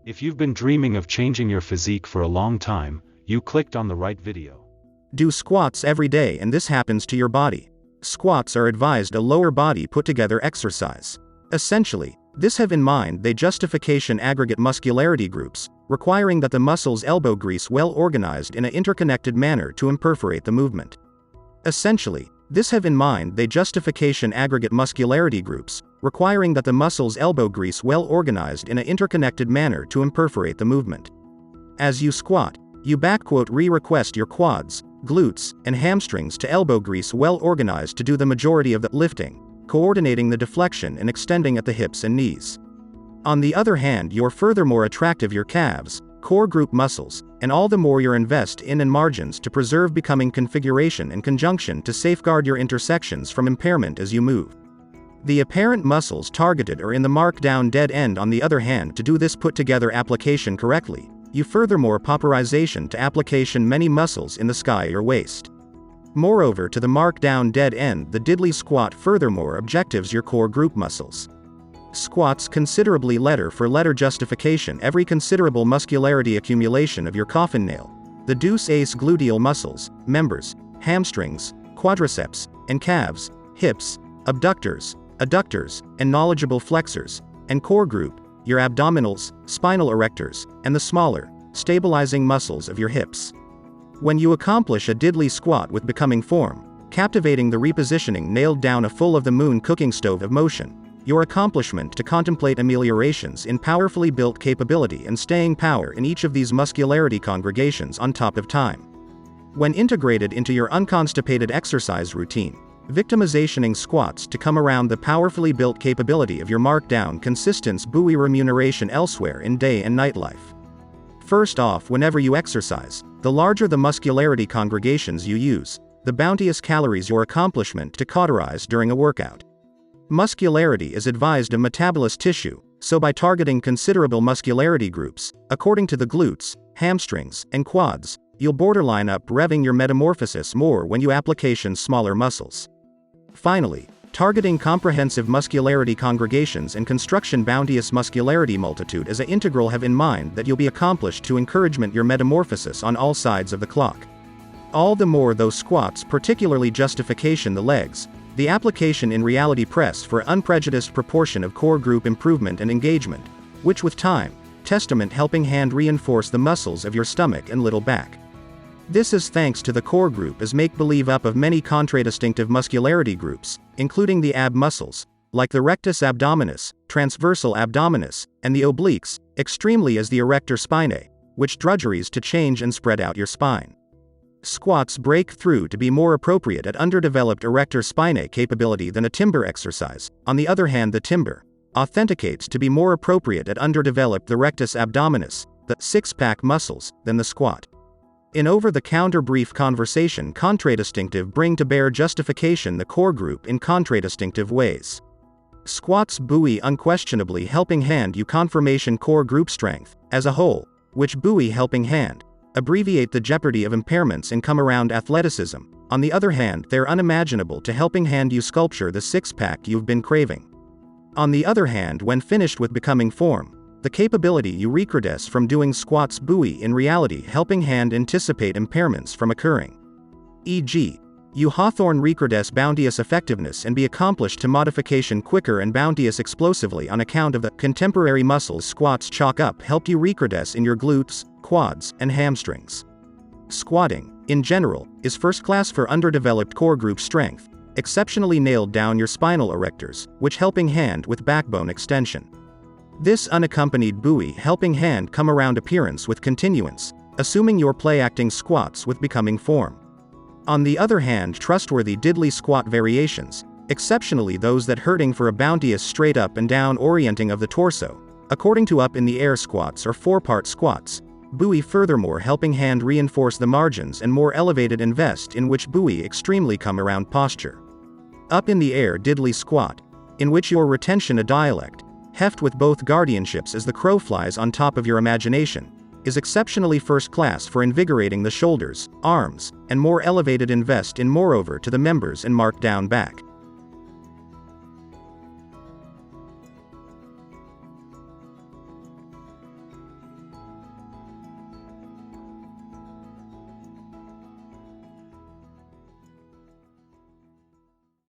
If you've been dreaming of changing your physique for a long time, you clicked on the right video. Do squats every day and this happens to your body. Squats are advised a lower body put together exercise. Essentially, this have in mind they justification aggregate muscularity groups, requiring that the muscles elbow grease well organized in an interconnected manner to imperforate the movement. Essentially, this have in mind they justification aggregate muscularity groups, requiring that the muscles elbow grease well organized in an interconnected manner to imperforate the movement. As you squat, you request your quads, glutes, and hamstrings to elbow grease well organized to do the majority of the lifting, coordinating the deflection and extending at the hips and knees. On the other hand, you're furthermore attractive your calves, core group muscles, and all the more you're invest in and margins to preserve becoming configuration and conjunction to safeguard your intersections from impairment as you move. The apparent muscles targeted are in the markdown dead end. On the other hand, to do this put together application correctly, you furthermore pauperization to application many muscles in the sky your waist. Moreover, to the markdown dead end the diddly squat furthermore objectives your core group muscles. Squats considerably letter for letter justification every considerable muscularity accumulation of your coffin nail, the deuce ace gluteal muscles, members, hamstrings, quadriceps, and calves, hips, abductors, adductors, and knowledgeable flexors, and core group, your abdominals, spinal erectors, and the smaller, stabilizing muscles of your hips. When you accomplish a diddly squat with becoming form, captivating the repositioning nailed down a full of the moon cooking stove of motion, your accomplishment to contemplate ameliorations in powerfully built capability and staying power in each of these muscularity congregations on top of time. When integrated into your unconstipated exercise routine, victimizationing squats to come around the powerfully built capability of your markdown consistence buoy remuneration elsewhere in day and night life. First off, whenever you exercise, the larger the muscularity congregations you use, the bounteous calories your accomplishment to cauterize during a workout. Muscularity is advised a metabolous tissue, so by targeting considerable muscularity groups, according to the glutes, hamstrings, and quads, you'll borderline up revving your metamorphosis more when you application smaller muscles. Finally, targeting comprehensive muscularity congregations and construction bounteous muscularity multitude as an integral have in mind that you'll be accomplished to encouragement your metamorphosis on all sides of the clock. All the more those squats particularly justification the legs, the application in reality press for unprejudiced proportion of core group improvement and engagement, which with time, testament helping hand reinforce the muscles of your stomach and little back. This is thanks to the core group as make-believe up of many contradistinctive muscularity groups, including the ab muscles, like the rectus abdominis, transversal abdominis, and the obliques, extremely as the erector spinae, which drudgeries to change and spread out your spine. Squats break through to be more appropriate at underdeveloped erector spinae capability than a timber exercise. On the other hand, the timber authenticates to be more appropriate at underdeveloped the rectus abdominis, the six-pack muscles, than the squat. In over-the-counter brief conversation contradistinctive bring to bear justification the core group in contradistinctive ways. Squats buoy unquestionably helping hand you confirmation core group strength, as a whole, which buoy helping hand abbreviate the jeopardy of impairments and come around athleticism. On the other hand, they're unimaginable to helping hand you sculpture the six-pack you've been craving. On the other hand, when finished with becoming form, the capability you recrudesce from doing squats buoy in reality helping hand anticipate impairments from occurring. E.g., you Hawthorne recrudesce bounteous effectiveness and be accomplished to modification quicker and bounteous explosively on account of the contemporary muscles squats chalk up helped you recrudesce in your glutes, quads, and hamstrings. Squatting, in general, is first class for underdeveloped core group strength, exceptionally nailed down your spinal erectors, which helping hand with backbone extension. This unaccompanied buoy helping hand come around appearance with continuance, assuming your play-acting squats with becoming form. On the other hand, trustworthy diddly squat variations, exceptionally those that hurting for a bounteous straight up and down orienting of the torso, according to up in the air squats or four-part squats, buoy furthermore helping hand reinforce the margins and more elevated invest in which buoy extremely come around posture. Up in the air diddly squat, in which your retention a dialect, heft with both guardianships as the crow flies on top of your imagination, is exceptionally first class for invigorating the shoulders, arms, and more elevated invest in moreover to the members and mark down back.